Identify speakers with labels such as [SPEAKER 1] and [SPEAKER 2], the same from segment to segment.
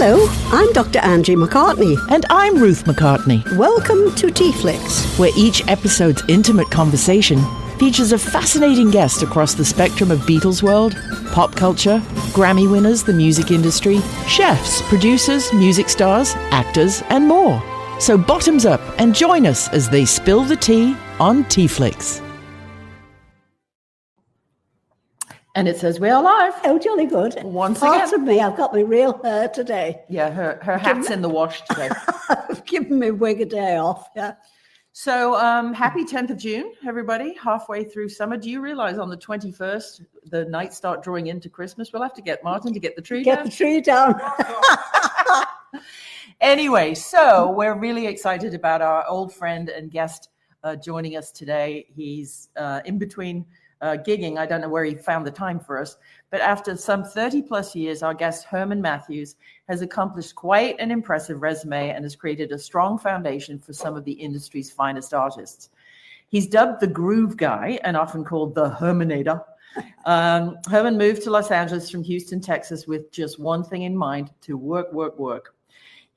[SPEAKER 1] Hello, I'm Dr. Angie McCartney.
[SPEAKER 2] And I'm Ruth McCartney.
[SPEAKER 1] Welcome to TeaFlix,
[SPEAKER 2] where each episode's intimate conversation features a fascinating guest across the spectrum of Beatles world, pop culture, Grammy winners, the music industry, chefs, producers, music stars, actors, and more. So bottoms up and join us as they spill the tea on TeaFlix.
[SPEAKER 3] And it says we're live.
[SPEAKER 1] Oh, jolly good.
[SPEAKER 3] Once
[SPEAKER 1] Parts
[SPEAKER 3] again.
[SPEAKER 1] of me, I've got my real hair today.
[SPEAKER 3] Yeah, her hat's in the wash today.
[SPEAKER 1] I've given my wig a day off, yeah.
[SPEAKER 3] So happy 10th of June, everybody. Halfway through summer. Do you realize on the 21st, the nights start drawing into Christmas? We'll have to get Martin to get the tree down.
[SPEAKER 1] Get the tree down.
[SPEAKER 3] Anyway, so we're really excited about our old friend and guest joining us today. He's in between gigging. I don't know where he found the time for us, but after some 30 plus years, our guest Herman Matthews has accomplished quite an impressive resume and has created a strong foundation for some of the industry's finest artists. He's dubbed the Groove Guy and often called the Hermanator. Herman moved to Los Angeles from Houston, Texas with just one thing in mind: to work.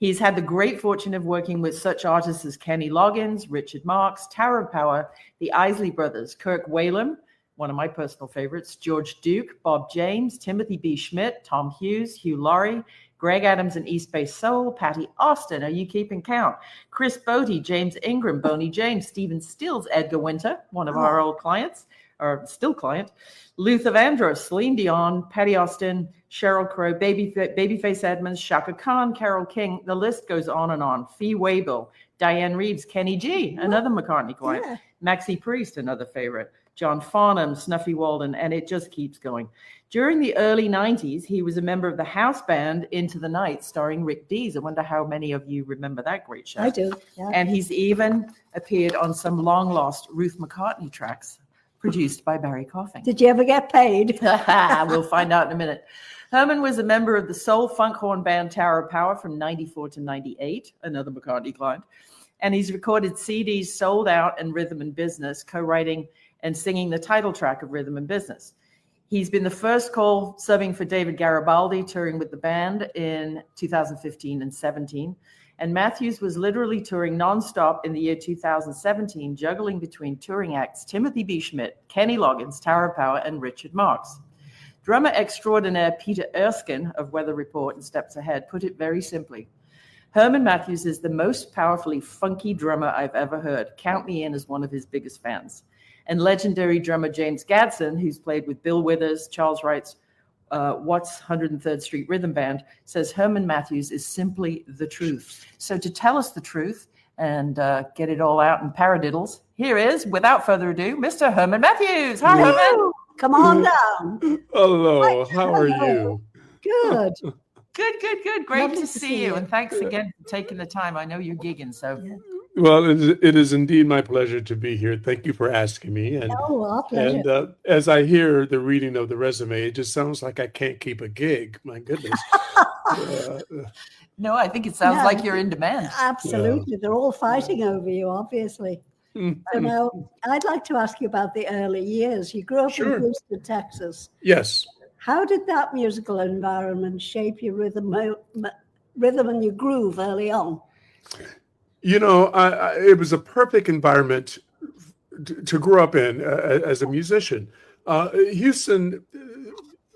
[SPEAKER 3] He's had the great fortune of working with such artists as Kenny Loggins, Richard Marx, Tower of Power, the Isley brothers, Kirk Whalum, one of my personal favorites, George Duke, Bob James, Timothy B. Schmit, Tom Hughes, Hugh Laurie, Greg Adams and East Bay Soul, Patty Austin, are you keeping count? Chris Botti, James Ingram, Boney James, Stephen Stills, Edgar Winter, one of our old clients, or still client, Luther Vandross, Celine Dion, Patty Austin, Sheryl Crow, Babyface Edmonds, Chaka Khan, Carole King, the list goes on and on. Fee Waybill, Diane Reeves, Kenny G, another McCartney client, yeah. Maxi Priest, another favorite, John Farnham, Snuffy Walden, and it just keeps going. During the early 90s, he was a member of the house band Into the Night, starring Rick Dees. I wonder how many of you remember that great show.
[SPEAKER 1] I do, yeah.
[SPEAKER 3] And he's even appeared on some long-lost Ruth McCartney tracks produced by Barry Coffin.
[SPEAKER 1] Did you ever get paid?
[SPEAKER 3] We'll find out in a minute. Herman was a member of the soul funk horn band Tower of Power from 94 to 98, another McCartney client. And he's recorded CDs Sold Out and Rhythm and Business, co-writing and singing the title track of Rhythm and Business. He's been the first call subbing for David Garibaldi, touring with the band in 2015 and 17. And Matthews was literally touring nonstop in the year 2017, juggling between touring acts Timothy B. Schmit, Kenny Loggins, Tower of Power, and Richard Marx. Drummer extraordinaire Peter Erskine of Weather Report and Steps Ahead put it very simply: Herman Matthews is the most powerfully funky drummer I've ever heard. Count me in as one of his biggest fans. And legendary drummer James Gadson, who's played with Bill Withers, Charles Wright's Watts 103rd Street Rhythm Band, says Herman Matthews is simply the truth. So to tell us the truth and get it all out in paradiddles, here is, without further ado, Mr. Herman Matthews. Hi, Herman.
[SPEAKER 1] Come on down.
[SPEAKER 4] Hello. How are you?
[SPEAKER 1] Good.
[SPEAKER 3] Good. Great
[SPEAKER 1] Lovely
[SPEAKER 3] to see you. And thanks again for taking the time. I know you're gigging, so...
[SPEAKER 1] Yeah.
[SPEAKER 4] Well, it is indeed my pleasure to be here. Thank you for asking me. And,
[SPEAKER 1] our pleasure.
[SPEAKER 4] And as I hear the reading of the resume, it just sounds like I can't keep a gig. My goodness.
[SPEAKER 3] No, I think it sounds like you're in demand.
[SPEAKER 1] Absolutely. Yeah. They're all fighting over you, obviously. So now, I'd like to ask you about the early years. You grew up in Houston, Texas.
[SPEAKER 4] Yes.
[SPEAKER 1] How did that musical environment shape your rhythm and your groove early on?
[SPEAKER 4] You know, it was a perfect environment to grow up in as a musician. Houston,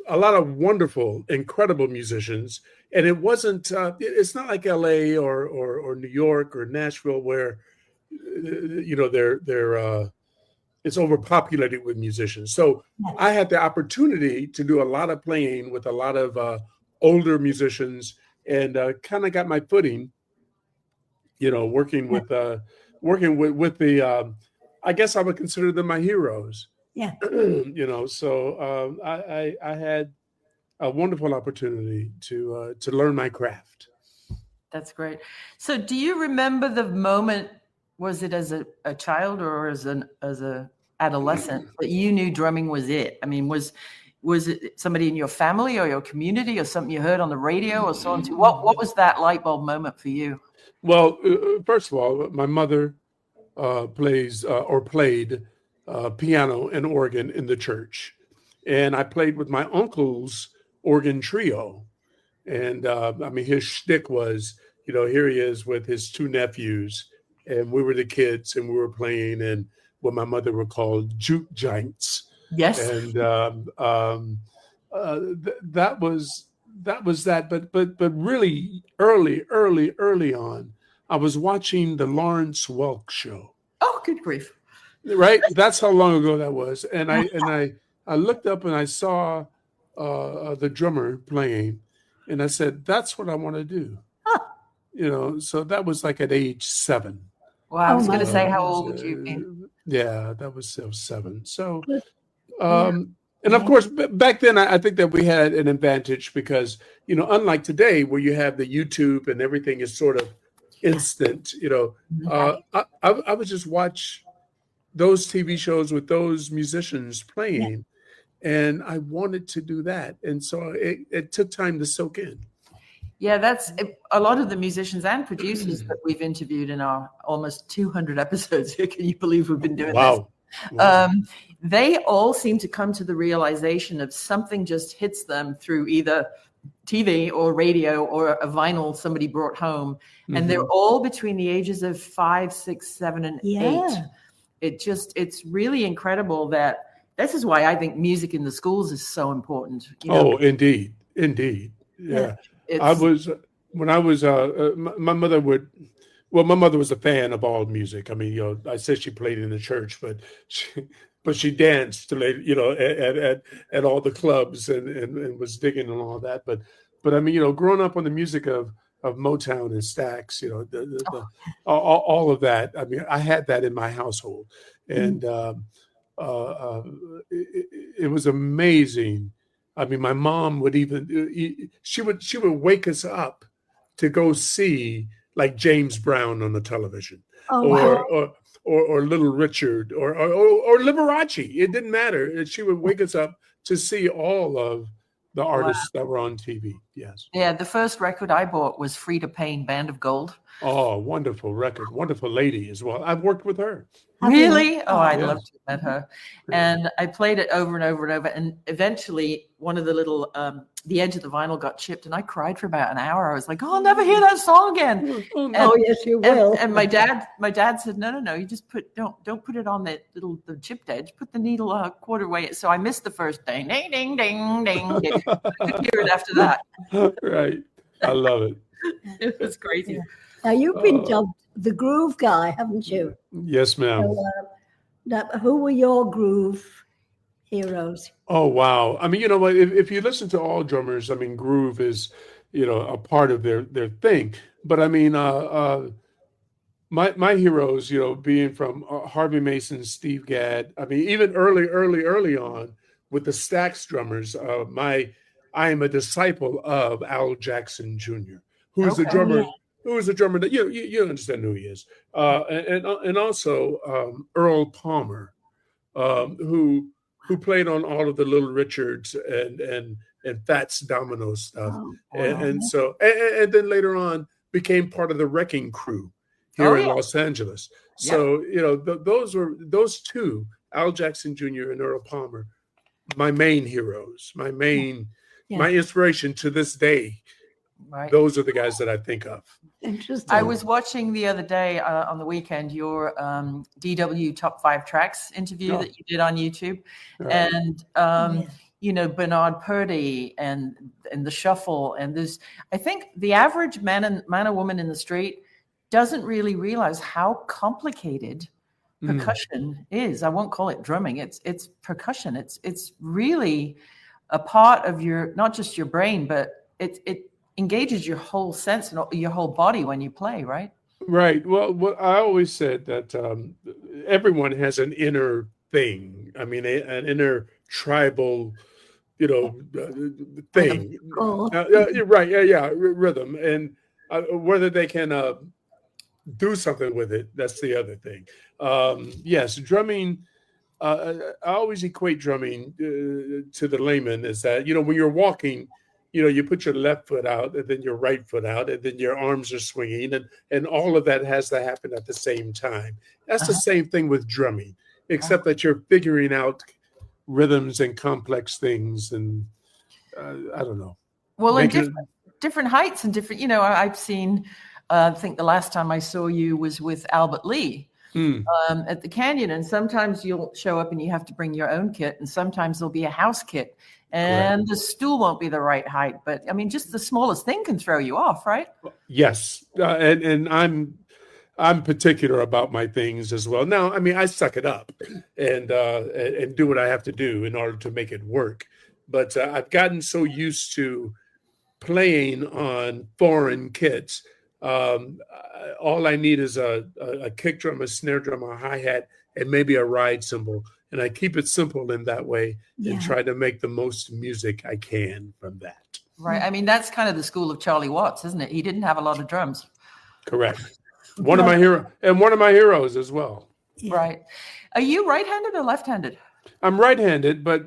[SPEAKER 4] a lot of wonderful, incredible musicians. And it wasn't, it's not like LA or New York or Nashville where, you know, it's overpopulated with musicians. So I had the opportunity to do a lot of playing with a lot of older musicians and kind of got my footing, you know, working with the, I guess I would consider them my heroes.
[SPEAKER 1] Yeah.
[SPEAKER 4] You know, so I had a wonderful opportunity to learn my craft.
[SPEAKER 3] That's great. So do you remember the moment, was it as a child or as a adolescent, that you knew drumming was it? I mean, was it somebody in your family or your community or something you heard on the radio or so on? What was that light bulb moment for you?
[SPEAKER 4] Well, first of all, my mother played piano and organ in the church. And I played with my uncle's organ trio. And I mean, his shtick was, here he is with his two nephews, and we were the kids, and we were playing in what my mother would call juke giants.
[SPEAKER 3] Yes.
[SPEAKER 4] And that was that. But really early on, I was watching the Lawrence Welk show.
[SPEAKER 3] Oh, good grief!
[SPEAKER 4] Right, that's how long ago that was. And I looked up and I saw the drummer playing, and I said, "That's what I want to do." So that was like at age 7.
[SPEAKER 3] Well, I was going to say, how old would you be?
[SPEAKER 4] Yeah, that was 7. So, and of course, back then, I think that we had an advantage because, unlike today where you have the YouTube and everything is sort of instant, I would just watch those TV shows with those musicians playing, and I wanted to do that. And so it took time to soak in.
[SPEAKER 3] Yeah, that's a lot of the musicians and producers that we've interviewed in our almost 200 episodes. Can you believe we've been doing this? Wow. They all seem to come to the realization of something just hits them through either TV or radio or a vinyl somebody brought home. And they're all between the ages of 5, 6, 7, and 8. It's really incredible that this is why I think music in the schools is so important.
[SPEAKER 4] Indeed. Yeah. My mother my mother was a fan of all music. I mean, I said she played in the church, but she danced at all the clubs and was digging and all that. But I mean, growing up on the music of Motown and Stax, all of that. I mean, I had that in my household, and it was amazing. I mean, my mom would she would wake us up to go see like James Brown on the television, or Little Richard, or Liberace. It didn't matter. She would wake us up to see all of the artists that were on TV. Yes.
[SPEAKER 3] Yeah, the first record I bought was Frida Payne, Band of Gold.
[SPEAKER 4] Oh, wonderful record. Wonderful lady as well. I've worked with her.
[SPEAKER 3] Really? Oh, I'd love to have met her. And I played it over and over and over. And eventually one of the little, the edge of the vinyl got chipped and I cried for about an hour. I was like, I'll never hear that song again.
[SPEAKER 1] Yes, you will.
[SPEAKER 3] And my dad said, no, you just don't put it on the chipped edge, put the needle a quarter way. So I missed the first ding, ding, ding, ding, ding. I couldn't hear it after that.
[SPEAKER 4] Right. I love it.
[SPEAKER 3] It was crazy.
[SPEAKER 1] Now, you've been dubbed the groove guy, haven't you?
[SPEAKER 4] Yes, ma'am.
[SPEAKER 1] So, who were your groove heroes?
[SPEAKER 4] Oh, wow. I mean, you know what? If you listen to all drummers, I mean, groove is, a part of their thing. But I mean, my heroes, being from Harvey Mason, Steve Gadd. I mean, even early on with the Stax drummers, I am a disciple of Al Jackson Jr., who's the drummer. Yeah. Who is a drummer that you understand who he is, and also Earl Palmer, who played on all of the Little Richards and Fats Domino stuff, and then later on became part of the Wrecking Crew here in Los Angeles. So those two, Al Jackson Jr. and Earl Palmer, my main heroes, my inspiration to this day. Right. Those are the guys that I think of.
[SPEAKER 1] Interesting.
[SPEAKER 3] I was watching the other day on the weekend your DW Top 5 Tracks interview that you did on YouTube, and Bernard Purdie and the Shuffle, and there's, I think the average man or woman in the street doesn't really realize how complicated percussion is. I won't call it drumming. It's percussion. It's really a part of not just your brain, but it engages your whole sense and your whole body when you play, right?
[SPEAKER 4] Right. Well, I always said that everyone has an inner thing. I mean, an inner tribal, thing. You're right. Yeah. Rhythm. And whether they can do something with it, that's the other thing. Yes, drumming. I always equate drumming to the layman is that, when you're walking, you put your left foot out and then your right foot out and then your arms are swinging and all of that has to happen at the same time. That's the same thing with drumming, except that you're figuring out rhythms and complex things and I don't know.
[SPEAKER 3] Well, different heights and different, I've seen, I think the last time I saw you was with Albert Lee at the Canyon. And sometimes you'll show up and you have to bring your own kit. And sometimes there'll be a house kit and the stool won't be the right height. But I mean, just the smallest thing can throw you off, right?
[SPEAKER 4] Yes. And I'm particular about my things as well. Now, I mean, I suck it up and do what I have to do in order to make it work. But I've gotten so used to playing on foreign kits. All I need is a kick drum, a snare drum, a hi-hat, and maybe a ride cymbal. And I keep it simple in that way and try to make the most music I can from that.
[SPEAKER 3] Right. I mean, that's kind of the school of Charlie Watts, isn't it? He didn't have a lot of drums.
[SPEAKER 4] Correct. One of my heroes as well.
[SPEAKER 1] Yeah.
[SPEAKER 3] Right. Are you right-handed or left-handed?
[SPEAKER 4] I'm right-handed, but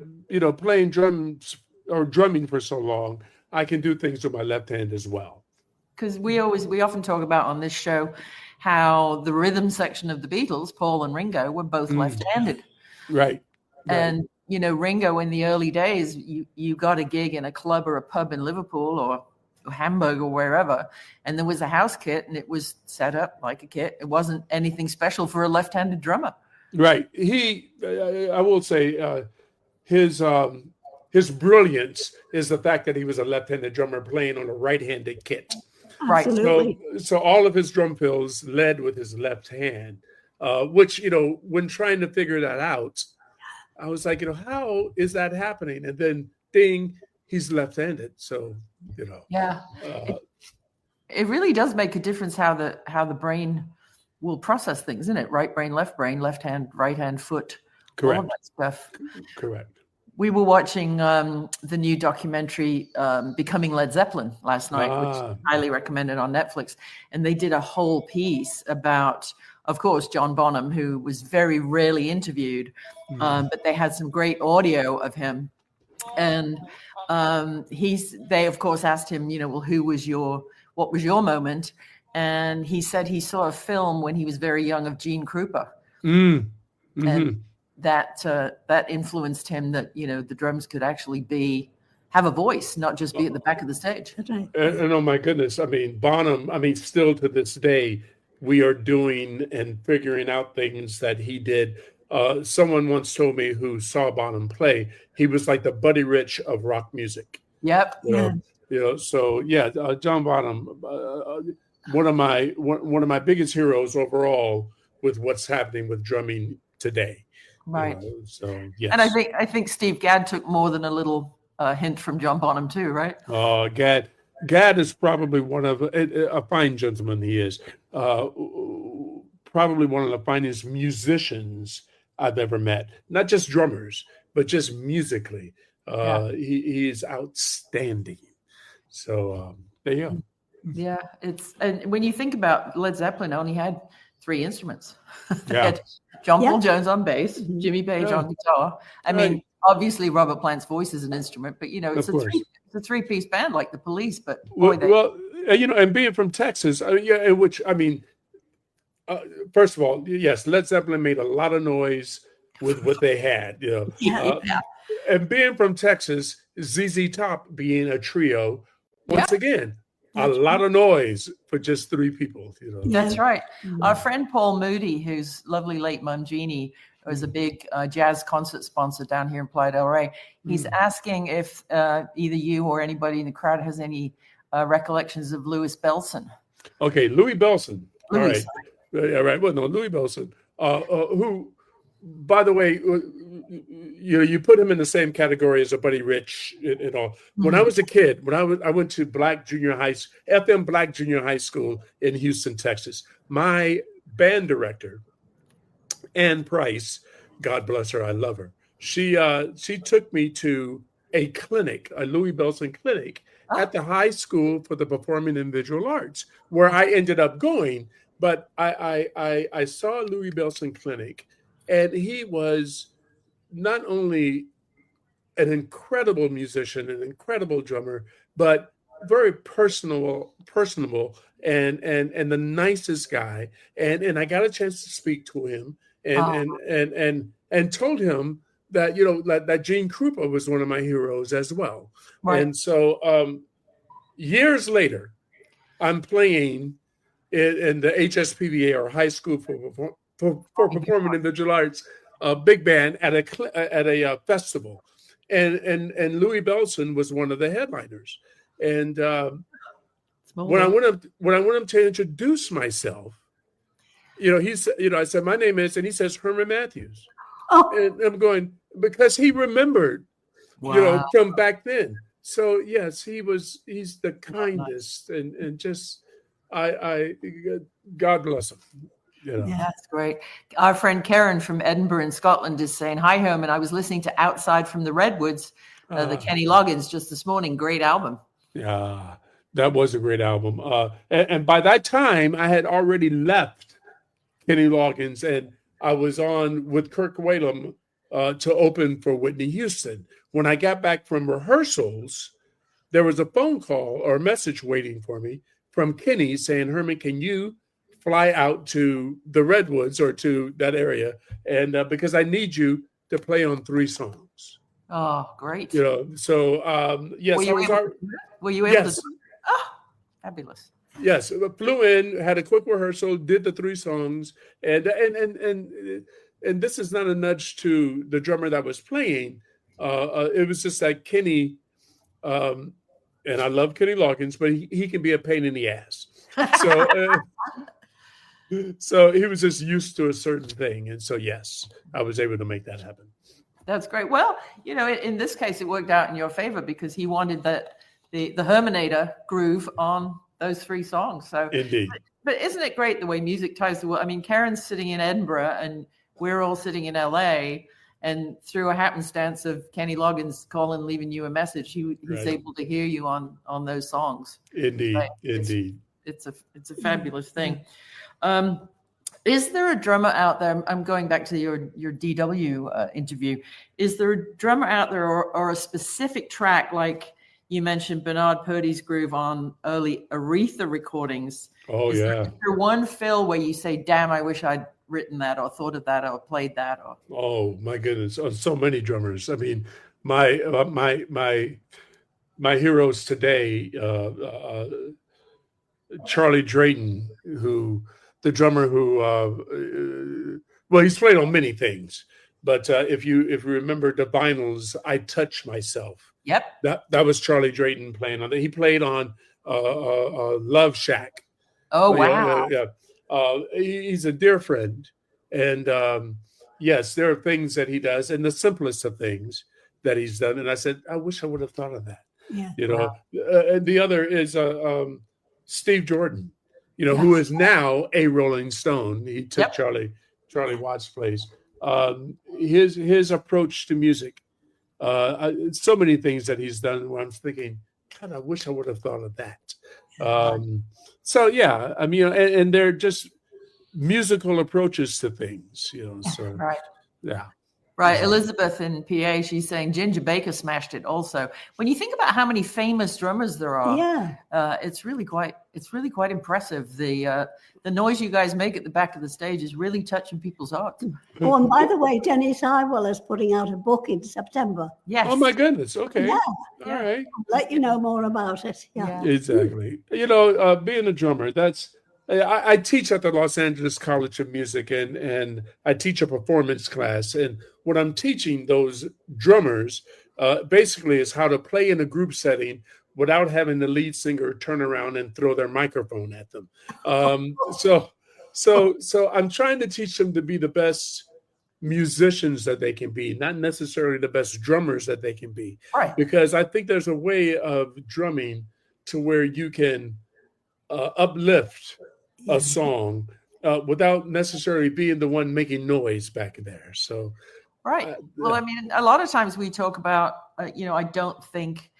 [SPEAKER 4] playing drums or drumming for so long, I can do things with my left hand as well.
[SPEAKER 3] Because we often talk about on this show how the rhythm section of the Beatles, Paul and Ringo, were both left-handed.
[SPEAKER 4] Right.
[SPEAKER 3] And Ringo in the early days, you got a gig in a club or a pub in Liverpool or Hamburg or wherever, and there was a house kit and it was set up like a kit. It wasn't anything special for a left-handed drummer.
[SPEAKER 4] Right. I will say his brilliance is the fact that he was a left-handed drummer playing on a right-handed kit.
[SPEAKER 3] Right.
[SPEAKER 1] Absolutely.
[SPEAKER 4] So all of his drum fills led with his left hand, which, when trying to figure that out, I was like, how is that happening? And then ding, he's left-handed. So,
[SPEAKER 3] Yeah. It really does make a difference how the brain will process things, isn't it? Right brain, left hand, right hand, foot.
[SPEAKER 4] Correct.
[SPEAKER 3] All of that stuff.
[SPEAKER 4] Correct.
[SPEAKER 3] We were watching the new documentary Becoming Led Zeppelin last night, which I highly recommended on Netflix. And they did a whole piece about, of course, John Bonham, who was very rarely interviewed, but they had some great audio of him. And they of course asked him, well, what was your moment? And he said he saw a film when he was very young of Gene Krupa. Mm-hmm. And that influenced him that, the drums could actually have a voice, not just be at the back of the stage.
[SPEAKER 4] And oh my goodness, I mean, Bonham, still to this day, we are doing and figuring out things that he did. Someone once told me who saw Bonham play, he was like the Buddy Rich of rock music.
[SPEAKER 3] Yep.
[SPEAKER 4] So John Bonham, one of my biggest heroes overall with what's happening with drumming today.
[SPEAKER 3] Right.
[SPEAKER 4] So yes.
[SPEAKER 3] And I think Steve Gadd took more than a little hint from John Bonham too, right?
[SPEAKER 4] Oh, Gadd is probably one of a fine gentleman. He is probably one of the finest musicians I've ever met. Not just drummers, but just musically. He is outstanding. So there you go.
[SPEAKER 3] Yeah, and when you think about Led Zeppelin, only had 3 instruments. They had John Paul Jones on bass, Jimmy Page on guitar. I mean, obviously Robert Plant's voice is an instrument, but it's a 3-piece band like the Police. But
[SPEAKER 4] and being from Texas, first of all, yes, Led Zeppelin made a lot of noise with what they had. And being from Texas, ZZ Top being a trio, once again, a lot of noise for just 3 people.
[SPEAKER 3] That's right. Our friend Paul Moody, whose lovely late mum Jeannie was a big jazz concert sponsor down here in Playa del Rey. He's asking if either you or anybody in the crowd has any recollections of Louis Bellson. Okay,
[SPEAKER 4] Louis Bellson. All right. All right. Well, no, Louis Bellson, who, by the way, you put him in the same category as a Buddy Rich and all. When I was a kid, I went to FM Black Junior High School in Houston, Texas. My band director, Ann Price, God bless her, I love her. She took me to a clinic, a Louis Bellson clinic at the high school for the performing and visual arts, where I ended up going. But I saw Louis Bellson clinic, and he was not only an incredible musician, an incredible drummer, but very personable, and the nicest guy. And I got a chance to speak to him and told him that that Gene Krupa was one of my heroes as well. Right. And so years later, I'm playing in the HSPVA, or High School for Performing in Visual Arts, big band at a festival, and Louis Bellson was one of the headliners. And when I went up to introduce myself, I said, my name is, and he says Herman Matthews. Oh. And I'm going, because he remembered, from back then. So yes, he's the kindest, and just I God bless him.
[SPEAKER 3] Yeah, that's great. Our friend Karen from Edinburgh in Scotland is saying, hi, Herman. I was listening to Outside from the Redwoods, the Kenny Loggins, just this morning. Great album.
[SPEAKER 4] Yeah, that was a great album. And by that time, I had already left Kenny Loggins, and I was on with Kirk Whalum to open for Whitney Houston. When I got back from rehearsals, there was a phone call or a message waiting for me from Kenny saying, Herman, can you fly out to the Redwoods or to that area? And because I need you to play on 3 songs.
[SPEAKER 3] Oh, great.
[SPEAKER 4] So yes.
[SPEAKER 3] Were you able to? Oh, fabulous.
[SPEAKER 4] Yes, flew in, had a quick rehearsal, did the 3 songs, and this is not a nudge to the drummer that was playing. It was just that Kenny, and I love Kenny Loggins, but he can be a pain in the ass. So, so he was just used to a certain thing, and so yes, I was able to make that happen.
[SPEAKER 3] That's great. Well, in this case, it worked out in your favor because he wanted the Hermanator groove on those 3 songs. So
[SPEAKER 4] indeed.
[SPEAKER 3] But isn't it great the way music ties the world? I mean, Karen's sitting in Edinburgh and we're all sitting in LA, and through a happenstance of Kenny Loggins calling, leaving you a message, he's able to hear you on those songs.
[SPEAKER 4] Indeed.
[SPEAKER 3] Right?
[SPEAKER 4] Indeed.
[SPEAKER 3] It's a fabulous thing. Is there a drummer out there? I'm going back to your DW interview. Is there a drummer out there or a specific track, like you mentioned Bernard Purdy's groove on early Aretha recordings?
[SPEAKER 4] Oh,
[SPEAKER 3] is there one fill where you say, damn, I wish I'd written that or thought of that or played that? Or
[SPEAKER 4] oh my goodness, so many drummers. I mean, my heroes today, Charlie Drayton, the drummer who he's played on many things, but if you remember the vinyls, I Touch Myself.
[SPEAKER 3] Yep,
[SPEAKER 4] that was Charlie Drayton playing on that. He played on Love Shack.
[SPEAKER 3] Oh wow!
[SPEAKER 4] He's a dear friend, and yes, there are things that he does, and the simplest of things that he's done. And I said, I wish I would have thought of that. Yeah, and the other is Steve Jordan, who is now a Rolling Stone. He took Charlie Watts' place. His approach to music, so many things that he's done where I'm thinking, God, I wish I would have thought of that. So yeah, I mean, and they're just musical approaches to things, so
[SPEAKER 3] right.
[SPEAKER 4] Yeah.
[SPEAKER 3] Right. Elizabeth in PA, she's saying Ginger Baker smashed it also. When you think about how many famous drummers there are, it's really quite impressive. The noise you guys make at the back of the stage is really touching people's hearts.
[SPEAKER 1] Oh, and by the way, Dennis Iwell is putting out a book in September.
[SPEAKER 3] Yes.
[SPEAKER 4] Oh my goodness. Okay.
[SPEAKER 1] Yeah.
[SPEAKER 4] All right.
[SPEAKER 1] I'll let you know more about it. Yeah.
[SPEAKER 4] Exactly. Being a drummer, I teach at the Los Angeles College of Music, and I teach a performance class. And what I'm teaching those drummers basically is how to play in a group setting without having the lead singer turn around and throw their microphone at them. So I'm trying to teach them to be the best musicians that they can be, not necessarily the best drummers that they can be.
[SPEAKER 3] Right.
[SPEAKER 4] Because I think there's a way of drumming to where you can uplift a song without necessarily being the one making noise back there. So,
[SPEAKER 3] right. Well, I mean, a lot of times we talk about, I don't think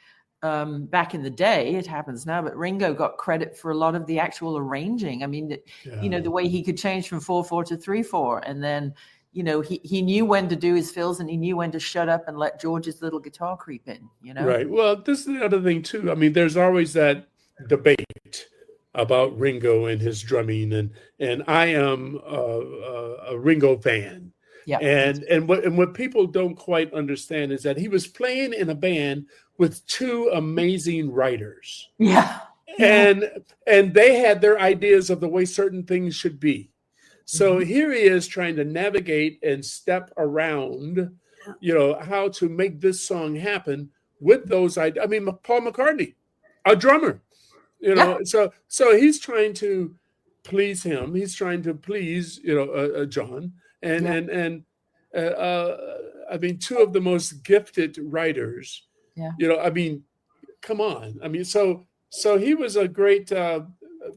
[SPEAKER 3] back in the day, it happens now, but Ringo got credit for a lot of the actual arranging. I mean, the way he could change from 4/4 to 3/4, and then, he knew when to do his fills and he knew when to shut up and let George's little guitar creep in,
[SPEAKER 4] Right. Well, this is the other thing too. I mean, there's always that debate about Ringo and his drumming, and I am a Ringo fan.
[SPEAKER 3] Yeah.
[SPEAKER 4] And what people don't quite understand is that he was playing in a band with two amazing writers.
[SPEAKER 3] Yeah.
[SPEAKER 4] And they had their ideas of the way certain things should be. So here he is trying to navigate and step around, how to make this song happen with those ideas. I mean, Paul McCartney, a drummer, so he's trying to please him. He's trying to please, John. And I mean, two of the most gifted writers. Yeah. I mean, come on. I mean, so he was a great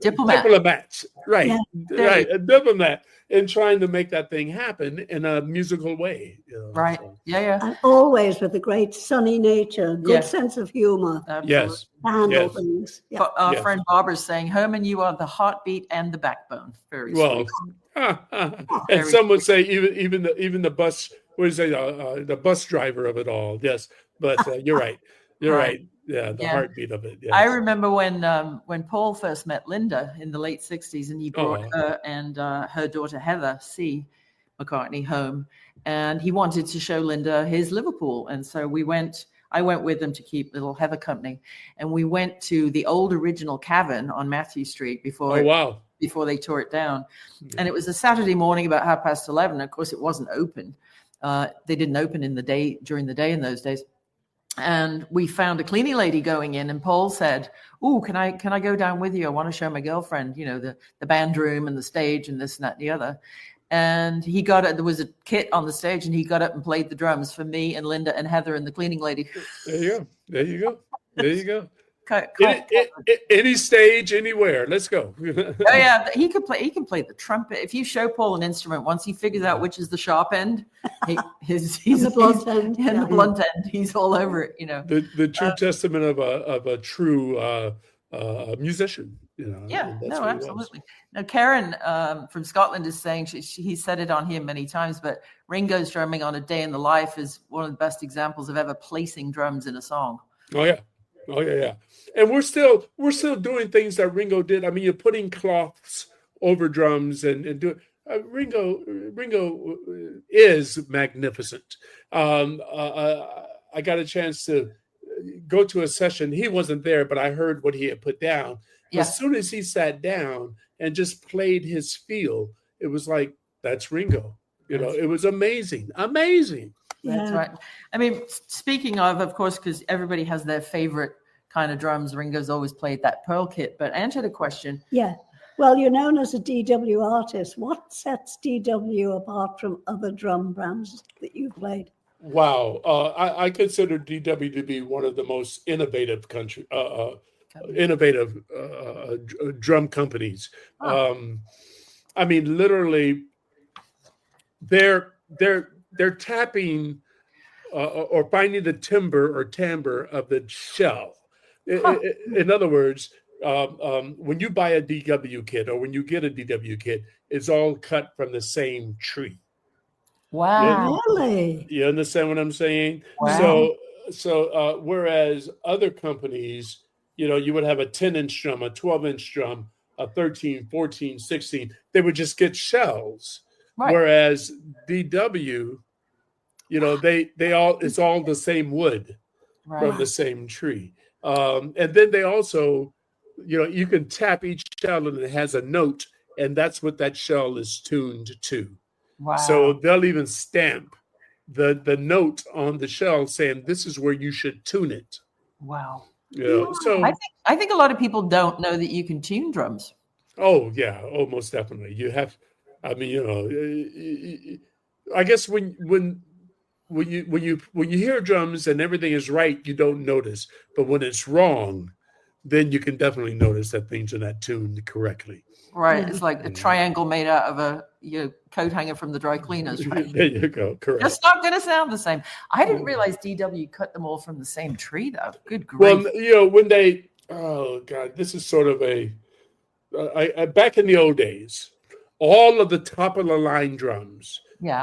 [SPEAKER 4] diplomat, right? Yeah. Right, a diplomat in trying to make that thing happen in a musical way.
[SPEAKER 3] Right. So. Yeah.
[SPEAKER 1] And always with a great sunny nature, good sense of humor.
[SPEAKER 4] Yes.
[SPEAKER 1] Handle things.
[SPEAKER 3] Yeah. Our friend Barbara's saying, Herman, you are the heartbeat and the backbone. Very sweet.
[SPEAKER 4] And some would say even the bus. What do you say? The bus driver of it all. Yes, but you're right. You're right. Yeah, the heartbeat of it. Yes.
[SPEAKER 3] I remember when Paul first met Linda in the late 60s, and he brought her and her daughter Heather C. McCartney home, and he wanted to show Linda his Liverpool. And so I went with them to keep little Heather company, and we went to the old original Cavern on Matthew Street before they tore it down. Yeah. And it was a Saturday morning about 11:30. Of course, it wasn't open. They didn't open during the day in those days. And we found a cleaning lady going in, and Paul said, "Oh, can I go down with you? I want to show my girlfriend, the band room and the stage and this and that and the other." And he got it. There was a kit on the stage, and he got up and played the drums for me and Linda and Heather and the cleaning lady.
[SPEAKER 4] There you go. Any stage, anywhere. Let's go.
[SPEAKER 3] He can play the trumpet. If you show Paul an instrument, once he figures out which is the sharp end, he's the blunt end, and the blunt end. He's all over it.
[SPEAKER 4] The true testament of a true musician.
[SPEAKER 3] Absolutely. Now, Karen from Scotland is saying he said it on here many times, but Ringo's drumming on A Day in the Life is one of the best examples of ever placing drums in a song.
[SPEAKER 4] Oh yeah. And we're still doing things that Ringo did. I mean, you're putting cloths over drums and doing. Ringo is magnificent. I got a chance to go to a session. He wasn't there, but I heard what he had put down. Yeah. As soon as he sat down and just played his feel, it was like, that's Ringo. It was amazing.
[SPEAKER 3] That's right. I mean, speaking of course, because everybody has their favorite kind of drums. Ringo's always played that Pearl kit. But answer the question.
[SPEAKER 1] Yeah. Well, you're known as a DW artist. What sets DW apart from other drum brands that you've played?
[SPEAKER 4] Wow. I consider DW to be one of the most innovative drum companies. I mean, literally, they're tapping or finding the timbre of the shell. In other words, when you buy a DW kit or when you get a DW kit, it's all cut from the same tree.
[SPEAKER 3] Wow.
[SPEAKER 1] Really?
[SPEAKER 4] You understand what I'm saying? Wow. So whereas other companies, you would have a 10-inch drum, a 12-inch drum, a 13, 14, 16, they would just get shells. Right. Whereas DW, it's all the same wood from the same tree. And then they also, you can tap each shell and it has a note, and that's what that shell is tuned to. Wow. So they'll even stamp the note on the shell saying this is where you should tune it.
[SPEAKER 3] Wow.
[SPEAKER 4] So
[SPEAKER 3] I think a lot of people don't know that you can tune drums.
[SPEAKER 4] Oh yeah. Oh, most definitely. You have. I mean, I guess when you hear drums and everything is right, you don't notice. But when it's wrong, then you can definitely notice that things are not tuned correctly.
[SPEAKER 3] Right. It's like a triangle made out of a coat hanger from the dry cleaners. Right?
[SPEAKER 4] There you go. Correct.
[SPEAKER 3] It's not going to sound the same. I didn't realize DW cut them all from the same tree, though. Good grief.
[SPEAKER 4] Well, when they, this is sort of back in the old days, all of the top of the line drums,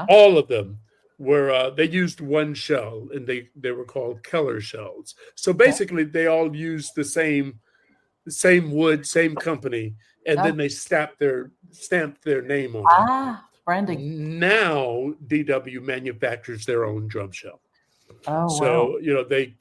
[SPEAKER 4] all of them were, they used one shell, and they were called Keller shells. So basically they all used the same wood, same company, and then they stamped their name on it.
[SPEAKER 3] branding.
[SPEAKER 4] Now DW manufactures their own drum shell.
[SPEAKER 3] Oh,
[SPEAKER 4] So,
[SPEAKER 3] wow.
[SPEAKER 4] they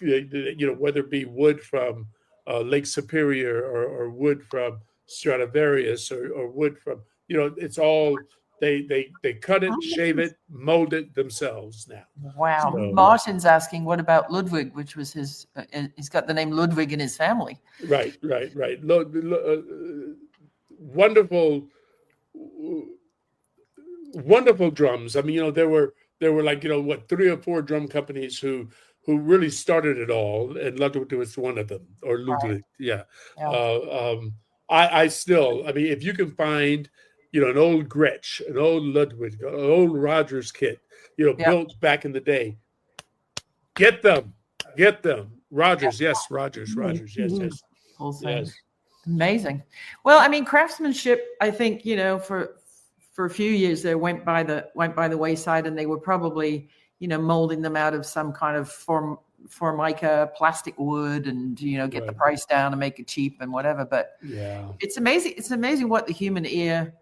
[SPEAKER 4] whether it be wood from Lake Superior or wood from Stradivarius or wood from, it's all, they cut it, shave it, mold it themselves now.
[SPEAKER 3] Wow.
[SPEAKER 4] So,
[SPEAKER 3] Martin's asking, what about Ludwig, which was he's got the name Ludwig in his family.
[SPEAKER 4] Right. Wonderful drums. I mean, there were like, 3 or 4 drum companies who really started it all, and Ludwig was one of them, or Ludwig. Right. Yeah. I still, I mean, if you can find, an old Gretsch, an old Ludwig, an old Rogers kit, built back in the day, get them. Rogers, yes, Rogers, yes.
[SPEAKER 3] Whole thing.
[SPEAKER 4] Yes.
[SPEAKER 3] Amazing. Well, I mean, craftsmanship, I think, for a few years there went by the wayside, and they were probably, molding them out of some kind of formica plastic wood, and get the price down and make it cheap and whatever. But
[SPEAKER 4] yeah,
[SPEAKER 3] it's amazing what the human ear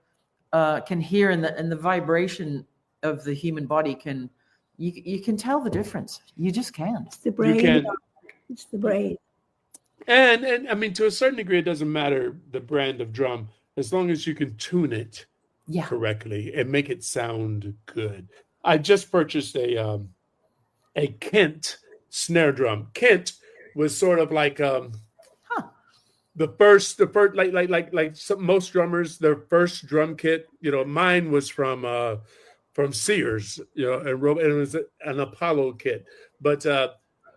[SPEAKER 3] can hear, and the vibration of the human body can. You can tell the difference. You just can.
[SPEAKER 1] It's the brain. It's the brain.
[SPEAKER 4] And I mean, to a certain degree, it doesn't matter the brand of drum, as long as you can tune it correctly and make it sound good. I just purchased a Kent snare drum. Kent was sort of like the first like most drummers, their first drum kit. Mine was from Sears, and it was an Apollo kit. But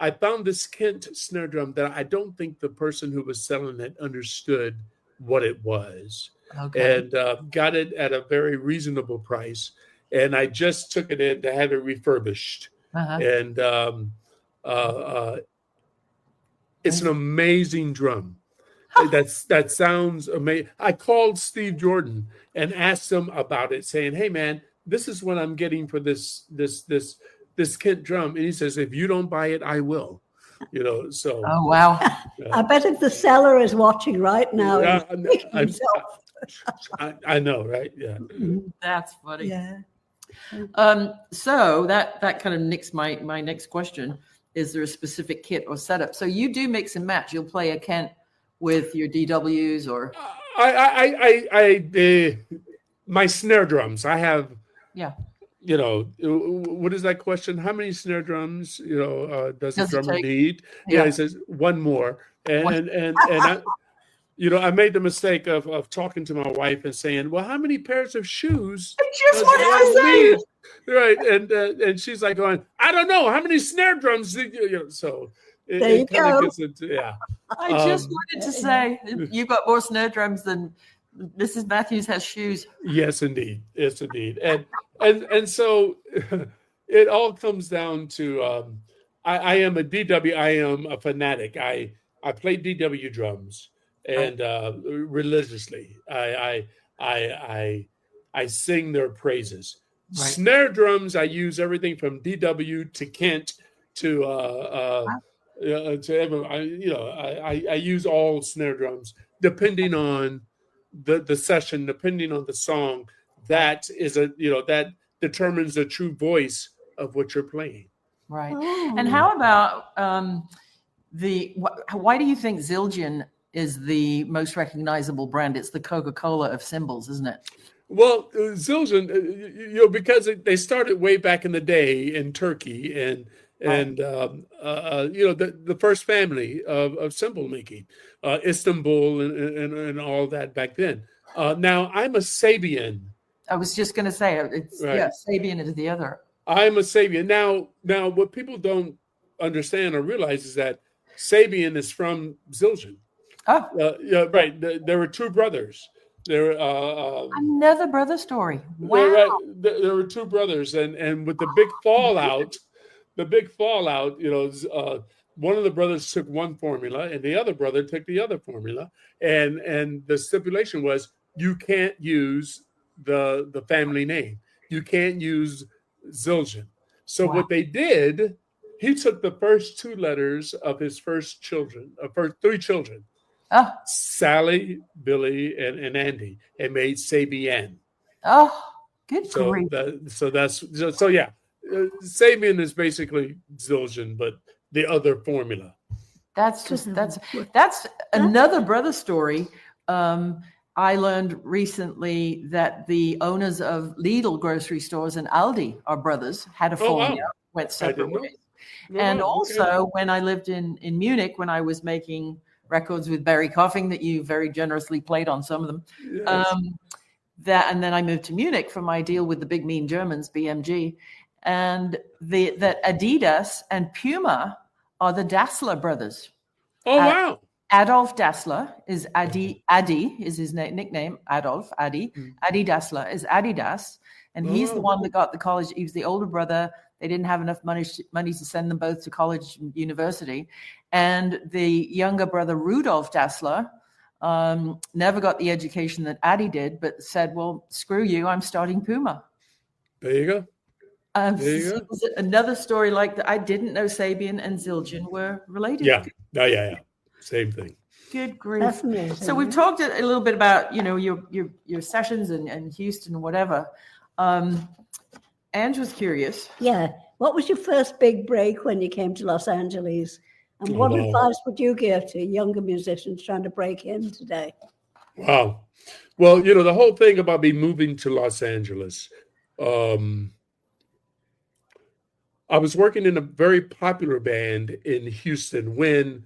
[SPEAKER 4] I found this Kent snare drum that I don't think the person who was selling it understood what it was. Okay. And got it at a very reasonable price. And I just took it in to have it refurbished. And it's an amazing drum. That sounds amazing. I called Steve Jordan and asked him about it, saying, "Hey, man, this is what I'm getting for this Kent drum." And he says, "If you don't buy it, I will." So.
[SPEAKER 3] Oh, wow.
[SPEAKER 1] I bet if the seller is watching right now.
[SPEAKER 4] I know, right? Yeah.
[SPEAKER 3] That's funny.
[SPEAKER 1] Yeah.
[SPEAKER 3] So that kind of nicks my next question. Is there a specific kit or setup? So you do mix and match. You'll play a Kent with your DWs or
[SPEAKER 4] my snare drums. I have.
[SPEAKER 3] Yeah.
[SPEAKER 4] What is that question? How many snare drums, does a drummer need? Yeah, he says one more. And I made the mistake of talking to my wife and saying, "Well, how many pairs of shoes?"
[SPEAKER 3] Just what I said.
[SPEAKER 4] Right, and she's like going, "I don't know. How many snare drums?" So it kind of gets into
[SPEAKER 3] I just wanted to say you've got more snare drums than Mrs. Matthews has shoes.
[SPEAKER 4] Yes, indeed. And so it all comes down to I am a DW. I am a fanatic. I play DW drums and religiously. I sing their praises. Right. Snare drums, I use everything from DW to Kent to I use all snare drums depending on the session, depending on the song. That is that determines the true voice of what you're playing.
[SPEAKER 3] Right. Oh. And how about why do you think Zildjian is the most recognizable brand? It's the Coca-Cola of cymbals, isn't it?
[SPEAKER 4] Well, Zildjian, because they started way back in the day in Turkey and the first family of cymbal making, Istanbul and all that back then. Now I'm a Sabian.
[SPEAKER 3] I was just going to say it's right. Sabian is the other.
[SPEAKER 4] I'm a Sabian. Now what people don't understand or realize is that Sabian is from Zildjian.
[SPEAKER 3] Oh,
[SPEAKER 4] right. There were 2 brothers. There
[SPEAKER 3] another brother story. Wow.
[SPEAKER 4] Right. There were 2 brothers, and with the big fallout, one of the brothers took one formula, and the other brother took the other formula, and the stipulation was you can't use the family name. You can't use Zildjian. So what they did, he took the first 2 letters of his first 3 children. Sally, Billy, and Andy, and made Sabian.
[SPEAKER 3] Oh, Good
[SPEAKER 4] So
[SPEAKER 3] grief.
[SPEAKER 4] yeah. Sabian is basically Zildjian, but the other formula.
[SPEAKER 3] That's another brother story. I learned recently that the owners of Lidl grocery stores and Aldi are brothers, had a falling out, went separate ways. And also, when I lived in Munich, when I was making records with Barry Coughing, that you very generously played on some of them,
[SPEAKER 4] Yes.
[SPEAKER 3] and then I moved to Munich for my deal with the big mean Germans, BMG, and that Adidas and Puma are the Dassler brothers.
[SPEAKER 4] Oh, wow.
[SPEAKER 3] Adolf Dassler is Adi is his nickname, Adolf, Adi. Adi Dassler is Adidas, and he's the one that got the college. He was the older brother. They didn't have enough money to send them both to college and university. And the younger brother, Rudolf Dassler, never got the education that Adi did, but said, well, screw you, I'm starting Puma.
[SPEAKER 4] There you go.
[SPEAKER 3] Another story like that. I didn't know Sabian and Zildjian were related.
[SPEAKER 4] Yeah. Same thing.
[SPEAKER 3] Good grief.
[SPEAKER 1] That's amazing.
[SPEAKER 3] So we've talked a little bit about, your sessions and Houston and whatever. Ange was curious.
[SPEAKER 1] Yeah. What was your first big break when you came to Los Angeles? And what advice would you give to younger musicians trying to break in today?
[SPEAKER 4] Wow. Well, the whole thing about me moving to Los Angeles, I was working in a very popular band in Houston when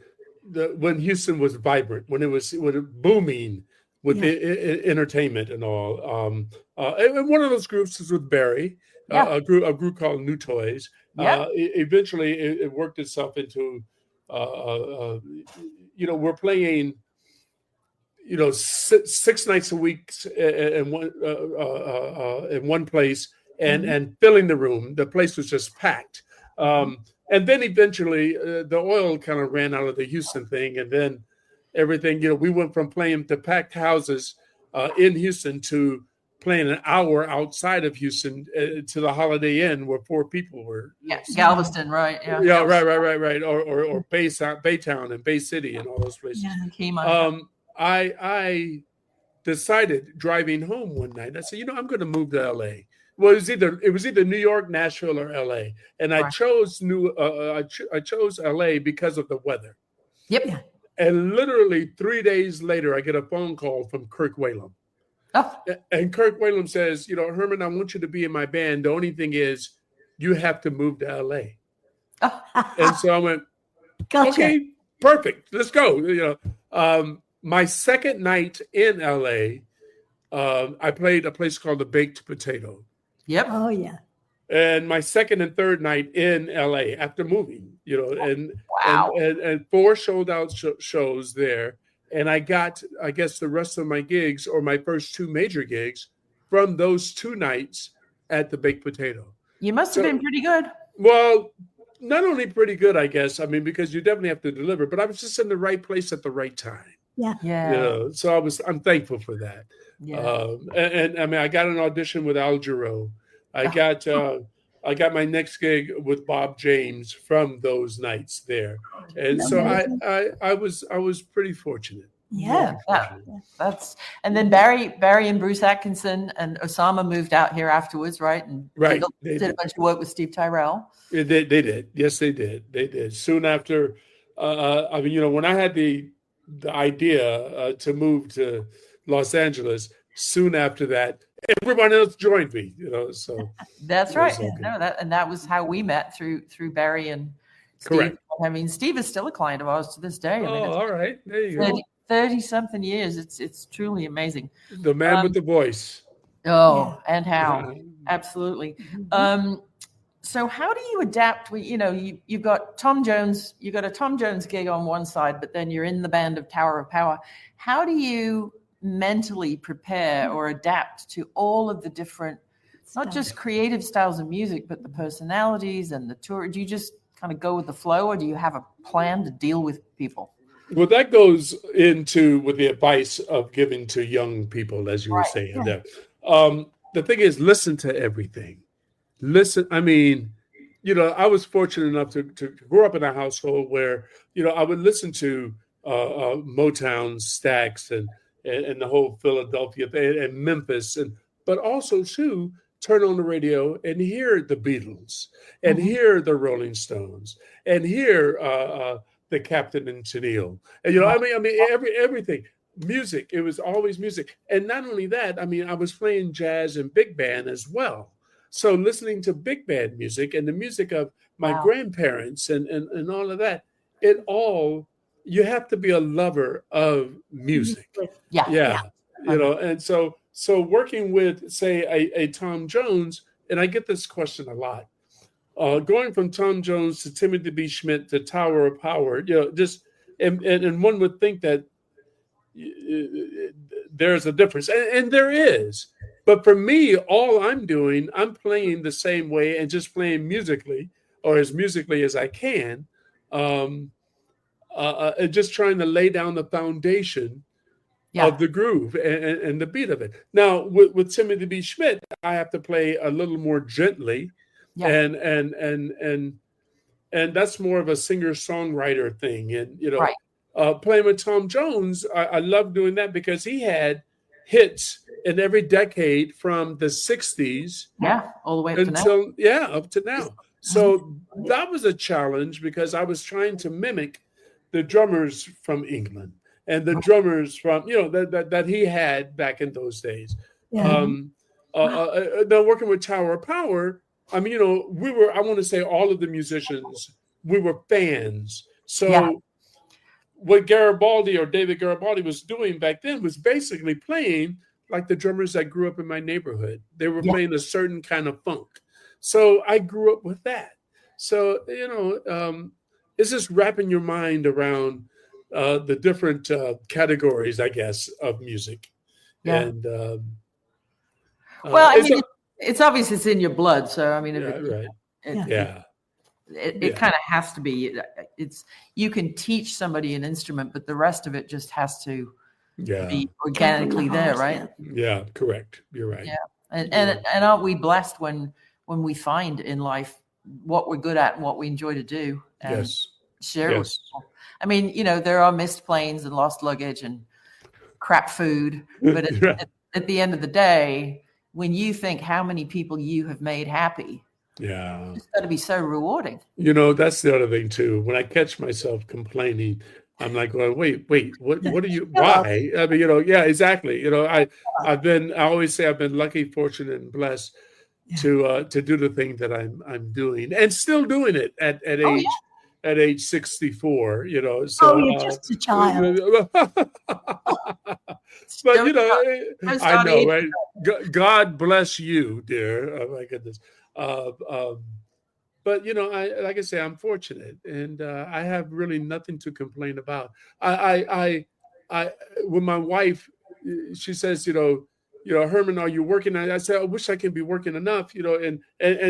[SPEAKER 4] Houston was vibrant, when it was booming with the entertainment and all. And one of those groups was with Barry, a group called New Toys. Eventually, it worked itself into, we're playing, 6 nights a week in one place. And filling the room. The place was just packed. And then eventually the oil kind of ran out of the Houston thing. And then everything, we went from playing to packed houses in Houston to playing an hour outside of Houston to the Holiday Inn where 4 people were.
[SPEAKER 3] Galveston, right?
[SPEAKER 4] Yeah, right. Or Baytown and Bay City and all those places. I decided driving home one night, I said, I'm going to move to LA. Well, it was either New York, Nashville, or LA, and I chose I chose LA because of the weather.
[SPEAKER 3] Yep.
[SPEAKER 4] And literally 3 days later, I get a phone call from Kirk Whalum. And Kirk Whalum says, Herman, I want you to be in my band. The only thing is, you have to move to LA. And so I went, okay, perfect, let's go. My second night in LA, I played a place called the Baked Potato.
[SPEAKER 3] Yep.
[SPEAKER 1] Oh, yeah.
[SPEAKER 4] And my second and third night in LA after moving, and 4 sold out shows there. And I got, I guess, the rest of my gigs or my first 2 major gigs from those 2 nights at the Baked Potato.
[SPEAKER 3] You must have been pretty good.
[SPEAKER 4] Well, not only pretty good, I guess. I mean, because you definitely have to deliver, but I was just in the right place at the right time.
[SPEAKER 1] Yeah.
[SPEAKER 4] So I'm thankful for that.
[SPEAKER 3] Yeah.
[SPEAKER 4] And I mean, I got an audition with Al Jarreau. I got my next gig with Bob James from those nights there, and so I was pretty fortunate.
[SPEAKER 1] Yeah.
[SPEAKER 3] That's and then Barry and Bruce Atkinson and Osama moved out here afterwards, right? And did a bunch of work with Steve Tyrell.
[SPEAKER 4] Yeah, they did. Yes, they did. They did. Soon after, I mean, when I had the idea to move to Los Angeles, soon after that, everyone else joined me. So
[SPEAKER 3] that's right. Okay. No, that was how we met through Barry and Steve.
[SPEAKER 4] Correct.
[SPEAKER 3] I mean, Steve is still a client of ours to this day. I mean,
[SPEAKER 4] all right. There you go.
[SPEAKER 3] 30-something years. It's truly amazing.
[SPEAKER 4] The man with the voice.
[SPEAKER 3] And how. Absolutely. So how do you adapt? You've got Tom Jones. You got a Tom Jones gig on one side, but then you're in the band of Tower of Power. How do you mentally prepare or adapt to all of the different, not just creative styles of music, but the personalities and the tour? Do you just kind of go with the flow, or do you have a plan to deal with people?
[SPEAKER 4] Well, that goes into with the advice of giving to young people, as you were saying there. The thing is, listen to everything. Listen. I mean, I was fortunate enough to grow up in a household where, I would listen to Motown, Stax, and the whole Philadelphia thing, and Memphis, but also too turn on the radio and hear the Beatles and hear the Rolling Stones and hear the Captain and Tennille. And, I mean, everything. Music. It was always music. And not only that, I mean, I was playing jazz and big band as well. So listening to big band music and the music of my grandparents and all of that, you have to be a lover of music. Yeah. And so working with, say, a Tom Jones, and I get this question a lot, going from Tom Jones to Timothy B. Schmit to Tower of Power, just, and one would think that there's a difference, and there is. But for me, all I'm doing, I'm playing the same way and just playing musically, or as musically as I can, just trying to lay down the foundation of the groove and the beat of it. Now, with Timothy B. Schmit, I have to play a little more gently, and that's more of a singer-songwriter thing, and playing with Tom Jones, I love doing that because he had hits in every decade from the 60s.
[SPEAKER 3] All the way up to
[SPEAKER 4] now. Up to now. So that was a challenge because I was trying to mimic the drummers from England and the drummers from, that he had back in those days. Now working with Tower of Power, I mean, I want to say all of the musicians, we were fans. So what Garibaldi or David Garibaldi was doing back then was basically playing like the drummers that grew up in my neighborhood. They were playing a certain kind of funk. So I grew up with that. So, it's just wrapping your mind around the different categories, I guess, of music. And
[SPEAKER 3] I mean, it's obvious it's in your blood. So, I mean, it kind of has to be. You can teach somebody an instrument, but the rest of it just has to be organically there, right?
[SPEAKER 4] Yeah, correct. You're right.
[SPEAKER 3] Yeah, and aren't we blessed when we find in life what we're good at and what we enjoy to do? And share it with people. I mean, there are missed planes and lost luggage and crap food, but at the end of the day, when you think how many people you have made happy. It's got to be so rewarding.
[SPEAKER 4] That's the other thing too. When I catch myself complaining, I'm like, well, wait, what are you? Why? I mean, exactly. I always say I've been lucky, fortunate, and blessed to do the thing that I'm doing, and still doing it at age 64. So
[SPEAKER 1] you're just a child.
[SPEAKER 4] But I know, right? God bless you, dear. Oh my goodness. But like I say, I'm fortunate, and I have really nothing to complain about. I when my wife, she says, Herman, are you working? I said, I wish I could be working enough, and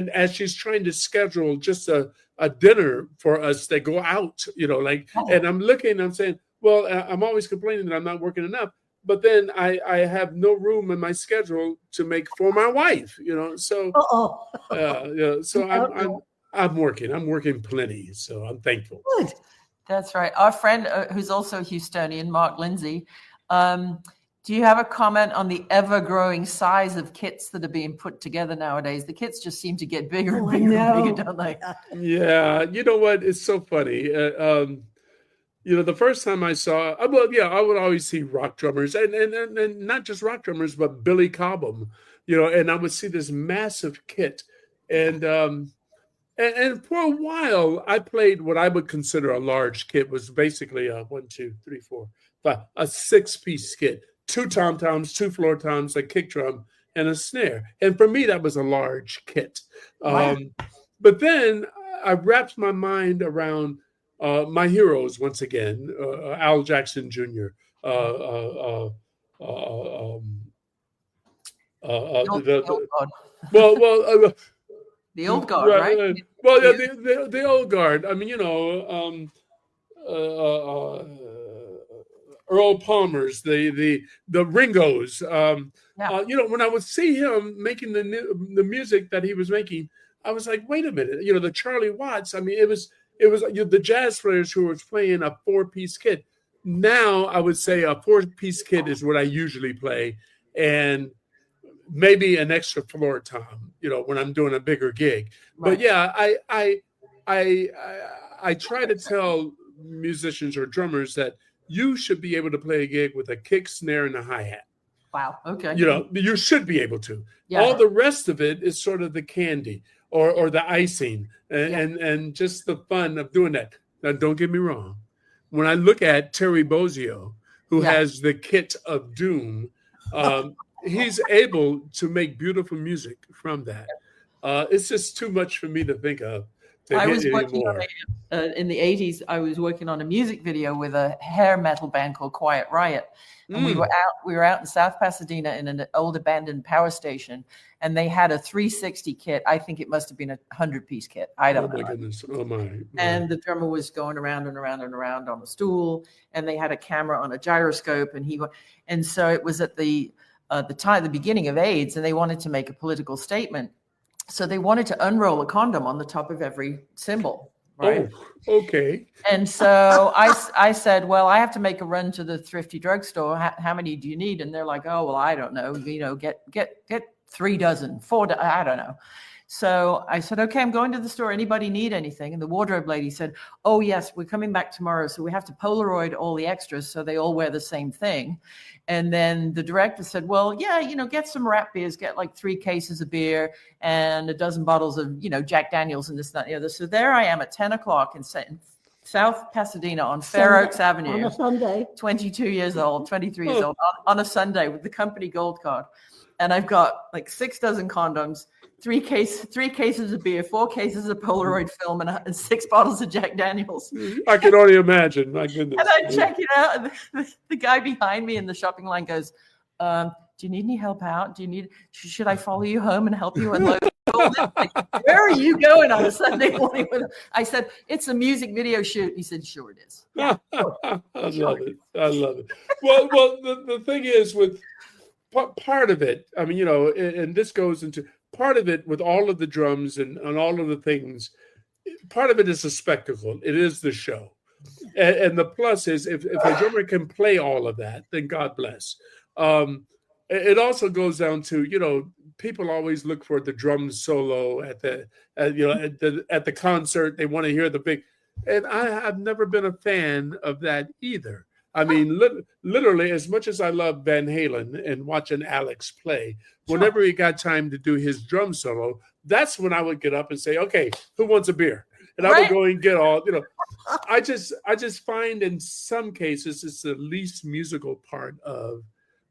[SPEAKER 4] as she's trying to schedule just a dinner for us that go out, and I'm looking, I'm saying, well, I'm always complaining that I'm not working enough. But then I have no room in my schedule to make for my wife, So, so I'm working. I'm working plenty. So I'm thankful.
[SPEAKER 1] Good.
[SPEAKER 3] That's right. Our friend, who's also Houstonian, Mark Lindsay. Do you have a comment on the ever-growing size of kits that are being put together nowadays? The kits just seem to get bigger and bigger and bigger, don't they?
[SPEAKER 4] Yeah. You know what? It's so funny. The first time I saw, I would always see rock drummers and not just rock drummers, but Billy Cobham, and I would see this massive kit. And for a while I played what I would consider a large kit, was basically a 1, 2, 3, 4, 5, a 6-piece kit, 2 tom-toms, 2 floor toms, a kick drum, and a snare. And for me, that was a large kit.
[SPEAKER 3] Wow.
[SPEAKER 4] But then I wrapped my mind around my heroes once again, Al Jackson Jr. The
[SPEAKER 3] old guard, right?
[SPEAKER 4] Well, the old guard. I mean, Earl Palmer's, the Ringos. When I would see him making the music that he was making, I was like, wait a minute, the Charlie Watts. I mean, it was the jazz players who were playing a 4-piece kit. Now I would say a 4-piece kit is what I usually play, and maybe an extra floor tom, when I'm doing a bigger gig.
[SPEAKER 3] Right.
[SPEAKER 4] But yeah, I try to tell musicians or drummers that you should be able to play a gig with a kick, snare, and a hi-hat.
[SPEAKER 3] Wow. Okay.
[SPEAKER 4] You should be able to.
[SPEAKER 3] Yeah.
[SPEAKER 4] All the rest of it is sort of the candy or the icing and just the fun of doing that. Now, don't get me wrong. When I look at Terry Bozzio, who has the kit of doom, he's able to make beautiful music from that. It's just too much for me to think of.
[SPEAKER 3] I was working on in the 80s. I was working on a music video with a hair metal band called Quiet Riot, and we were out in South Pasadena in an old abandoned power station, and they had a 360 kit. I think it must have been a 100-piece kit. I don't know.
[SPEAKER 4] Oh my goodness! Oh my!
[SPEAKER 3] And the drummer was going around and around and around on a stool, and they had a camera on a gyroscope, and so it was at the beginning of AIDS, and they wanted to make a political statement. So they wanted to unroll a condom on the top of every cymbal, right?
[SPEAKER 4] Oh, okay.
[SPEAKER 3] And so I said, well, I have to make a run to the thrifty drugstore. How many do you need? And they're like, oh, well, I don't know. Get 3 dozen, 4, I don't know. So I said, okay, I'm going to the store. Anybody need anything? And the wardrobe lady said, oh, yes, we're coming back tomorrow. So we have to Polaroid all the extras so they all wear the same thing. And then the director said, well, yeah, get some rap beers, get like 3 cases of beer and a dozen bottles of, Jack Daniels and this, that, and the other. So there I am at 10 o'clock in South Pasadena on Fair Oaks Avenue.
[SPEAKER 1] On a Sunday.
[SPEAKER 3] 23 years old on a Sunday with the company gold card. And I've got like 6 dozen condoms, 3 cases of beer, 4 cases of Polaroid film, and 6 bottles of Jack Daniels.
[SPEAKER 4] I can only imagine. My goodness.
[SPEAKER 3] And I check it out, and the guy behind me in the shopping line goes, do you need any help out? Should I follow you home and help you unload? Like, where are you going on a Sunday morning? I said, it's a music video shoot. He said, sure it is.
[SPEAKER 4] I love it. Well, the thing is with part of it, I mean, and this goes into part of it with all of the drums and all of the things. Part of it is a spectacle. It is the show. And the plus is if a drummer can play all of that, then God bless. It also goes down to, people always look for the drum solo at the concert. They want to hear the big, and I've never been a fan of that either. I mean, literally, as much as I love Van Halen and watching Alex play, whenever he got time to do his drum solo, that's when I would get up and say, okay, who wants a beer? And I would go and get all, I just find in some cases it's the least musical part of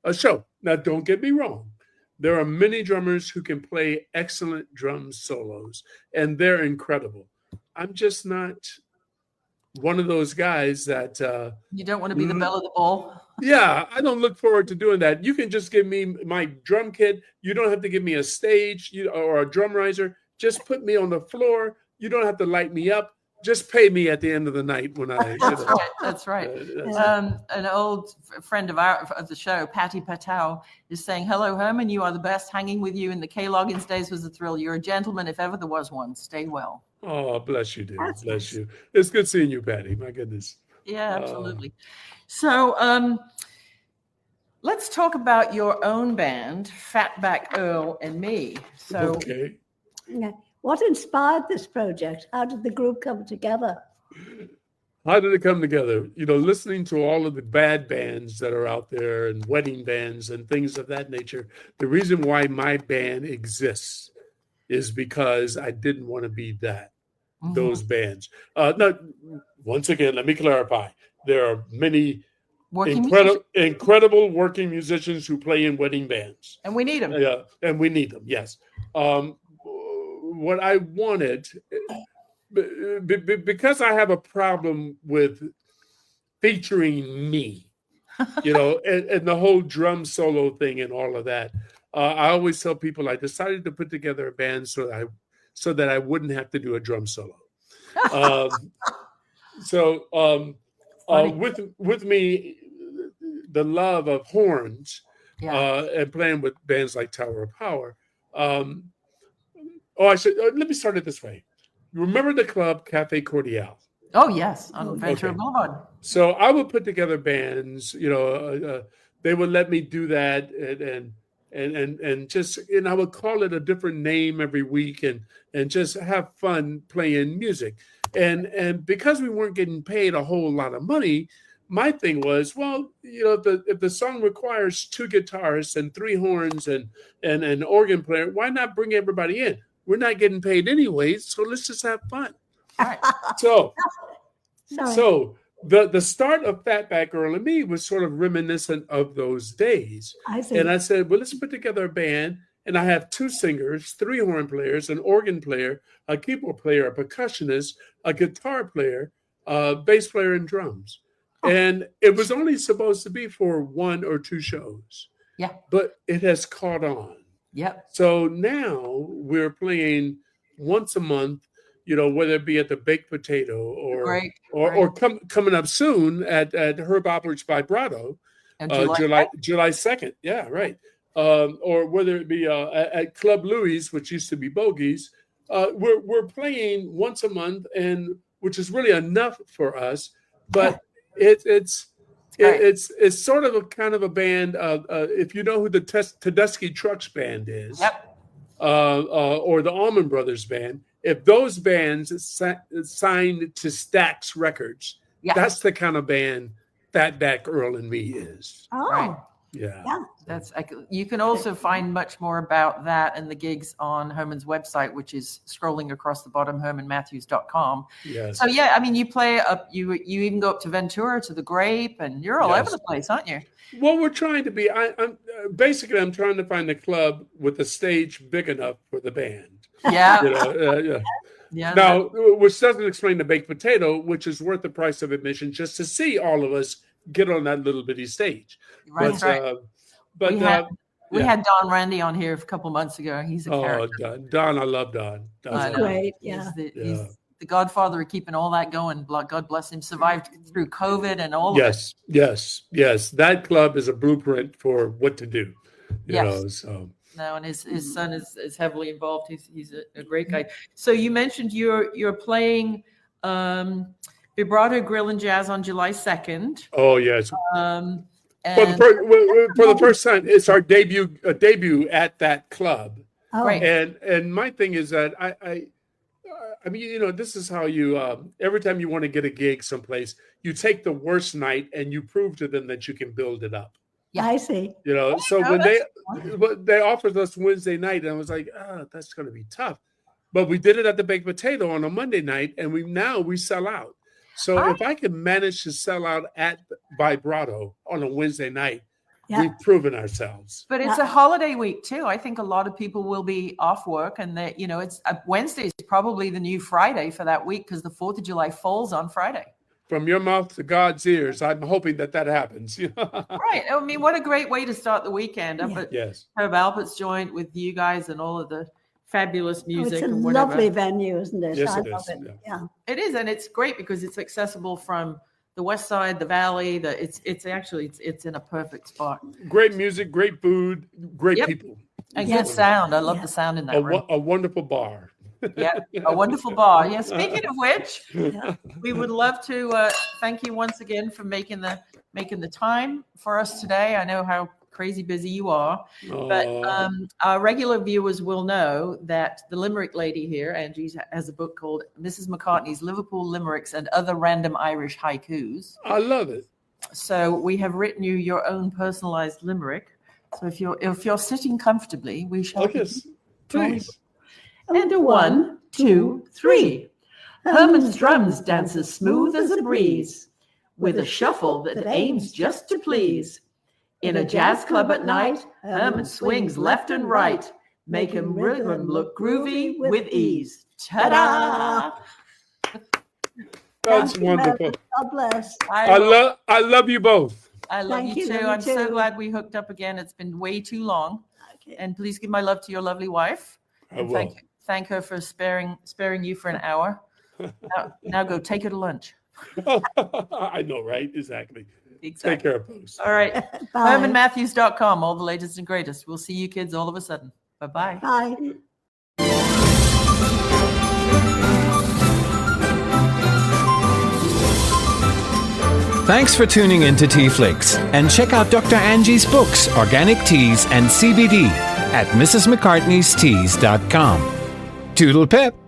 [SPEAKER 4] a show. Now, don't get me wrong. There are many drummers who can play excellent drum solos, and they're incredible. I'm just not one of those guys that
[SPEAKER 3] you don't want to be the belle of the ball.
[SPEAKER 4] Yeah, I don't look forward to doing that. You can just give me my drum kit. You don't have to give me a stage or a drum riser. Just put me on the floor. You don't have to light me up. Just pay me at the end of the night when I.
[SPEAKER 3] That's right. An old friend of the show, Patty Patel, is saying, "Hello, Herman. You are the best. Hanging with you in the K. Loggins days was a thrill. You're a gentleman, if ever there was one. Stay well."
[SPEAKER 4] Oh, bless you, dear. Bless you. It's good seeing you, Patty. My goodness.
[SPEAKER 3] Yeah, absolutely. So, let's talk about your own band, Fatback Earl and me. So,
[SPEAKER 4] okay.
[SPEAKER 1] Yeah. What inspired this project? How did the group come together?
[SPEAKER 4] How did it come together? Listening to all of the bad bands that are out there and wedding bands and things of that nature. The reason why my band exists is because I didn't want to be those bands. No, once again, let me clarify. There are many incredible working musicians who play in wedding bands.
[SPEAKER 3] And we need them.
[SPEAKER 4] Yeah, and we need them, yes. What I wanted, because I have a problem with featuring me, and the whole drum solo thing and all of that. I always tell people I decided to put together a band so that I wouldn't have to do a drum solo. With me, the love of horns and playing with bands like Tower of Power. Let me start it this way. Remember the club Cafe Cordial?
[SPEAKER 3] Oh, yes, on Ventura Boulevard.
[SPEAKER 4] So I would put together bands, they would let me do that. And and just, and I would call it a different name every week and just have fun playing music. And because we weren't getting paid a whole lot of money, my thing was, well, you know, if the song requires 2 guitarists and 3 horns and an organ player, why not bring everybody in? We're not getting paid anyways, so let's just have fun.
[SPEAKER 3] Right.
[SPEAKER 4] So the start of Fatback Girl and Me was sort of reminiscent of those days.
[SPEAKER 1] I see.
[SPEAKER 4] And I said, well, let's put together a band. And I have 2 singers, 3 horn players, an organ player, a keyboard player, a percussionist, a guitar player, a bass player, and drums. And it was only supposed to be for 1 or 2 shows.
[SPEAKER 3] Yeah.
[SPEAKER 4] But it has caught on.
[SPEAKER 3] Yep.
[SPEAKER 4] So now we're playing once a month, you know, whether it be at the Baked Potato or coming up soon at Herb Alpert's Vibrato, July 2nd. Yeah, right. Or whether it be at Club Louis, which used to be Bogey's. We're playing once a month, and which is really enough for us. But it's sort of a kind of a band. If you know who the Tedeschi Trucks band is,
[SPEAKER 3] yep.
[SPEAKER 4] Or the Allman Brothers band, if those bands signed to Stax Records, that's the kind of band Fatback Earl and Me is.
[SPEAKER 1] Oh,
[SPEAKER 3] right.
[SPEAKER 4] Yeah.
[SPEAKER 3] That's, you can also find much more about that and the gigs on Herman's website, which is scrolling across the bottom, hermanmatthews.com.
[SPEAKER 4] Yes.
[SPEAKER 3] So yeah, I mean, you play up, you even go up to Ventura, to the Grape, and you're all over the place, aren't you?
[SPEAKER 4] Well, we're trying to be. I'm trying to find a club with a stage big enough for the band.
[SPEAKER 3] Yeah.
[SPEAKER 4] You know,
[SPEAKER 3] yeah.
[SPEAKER 4] Now, which doesn't explain the Baked Potato, which is worth the price of admission just to see all of us get on that little bitty stage.
[SPEAKER 3] Right.
[SPEAKER 4] But
[SPEAKER 3] we had Don Randy on here a couple months ago. He's a character.
[SPEAKER 4] Don, I love Don.
[SPEAKER 1] That's great. Yeah.
[SPEAKER 3] He's the godfather of keeping all that going. God bless him. Survived through COVID and all of it.
[SPEAKER 4] Yes. That club is a blueprint for what to do. You know, so.
[SPEAKER 3] No, and his son is heavily involved. He's a great guy. So you mentioned you're playing Vibrato Grill and Jazz on July 2nd.
[SPEAKER 4] Oh yes.
[SPEAKER 3] For
[SPEAKER 4] the first time, it's our debut at that club.
[SPEAKER 1] Oh.
[SPEAKER 3] Great.
[SPEAKER 4] And my thing is that I mean, you know, this is how you every time you want to get a gig someplace, you take the worst night and you prove to them that you can build it up.
[SPEAKER 1] Yeah, I see.
[SPEAKER 4] You know, so when they offered us Wednesday night, and I was like, that's going to be tough. But we did it at the Baked Potato on a Monday night, and we sell out. So if I can manage to sell out at Vibrato on a Wednesday night, we've proven ourselves.
[SPEAKER 3] But it's a holiday week too. I think a lot of people will be off work, and that, you know, it's Wednesday is probably the new Friday for that week because the 4th of July falls on Friday.
[SPEAKER 4] From your mouth to God's ears, I'm hoping that happens.
[SPEAKER 3] Right. I mean, what a great way to start the weekend up at Herb Alpert's joint with you guys and all of the fabulous music.
[SPEAKER 1] It's a
[SPEAKER 3] and whatever.
[SPEAKER 1] lovely venue, isn't it?
[SPEAKER 4] Yes,
[SPEAKER 1] I
[SPEAKER 4] it
[SPEAKER 1] love
[SPEAKER 4] is.
[SPEAKER 1] it. Yeah.
[SPEAKER 3] It is, and it's great because it's accessible from the west side, the valley. It's in a perfect spot.
[SPEAKER 4] Great music, great food, great people,
[SPEAKER 3] and good sound. I love the sound in that room.
[SPEAKER 4] A wonderful bar.
[SPEAKER 3] Yeah, a wonderful bar. Yeah. Speaking of which, we would love to thank you once again for making the time for us today. I know how crazy busy you are, but our regular viewers will know that the Limerick lady here, Angie, has a book called Mrs. McCartney's Liverpool Limericks and Other Random Irish Haikus.
[SPEAKER 4] I love it.
[SPEAKER 3] So we have written you your own personalized limerick. So if you're sitting comfortably, we shall.
[SPEAKER 4] Yes, please.
[SPEAKER 3] And a 1, 2, 3. Herman's drums dance as smooth as a breeze, with a shuffle that aims just to please. In a jazz club at night, Herman swings left and right, make him rhythm look groovy with ease. Ta-da!
[SPEAKER 4] That's wonderful.
[SPEAKER 1] God bless.
[SPEAKER 4] I love you both.
[SPEAKER 3] I love you too. I'm so glad we hooked up again. It's been way too long.
[SPEAKER 1] Okay.
[SPEAKER 3] And please give my love to your lovely wife.
[SPEAKER 4] I will.
[SPEAKER 3] Thank her for sparing you for an hour. Now go take her to lunch.
[SPEAKER 4] I know, right? Exactly.
[SPEAKER 3] Exactly.
[SPEAKER 4] Take care of folks.
[SPEAKER 3] All right. HermanMatthews.com, all the latest and greatest. We'll see you kids all of a sudden. Bye-bye.
[SPEAKER 1] Bye.
[SPEAKER 5] Thanks for tuning in to TeaFlix, and check out Dr. Angie's books, Organic Teas and CBD, at mrsmccartneysteas.com. Toodle pip!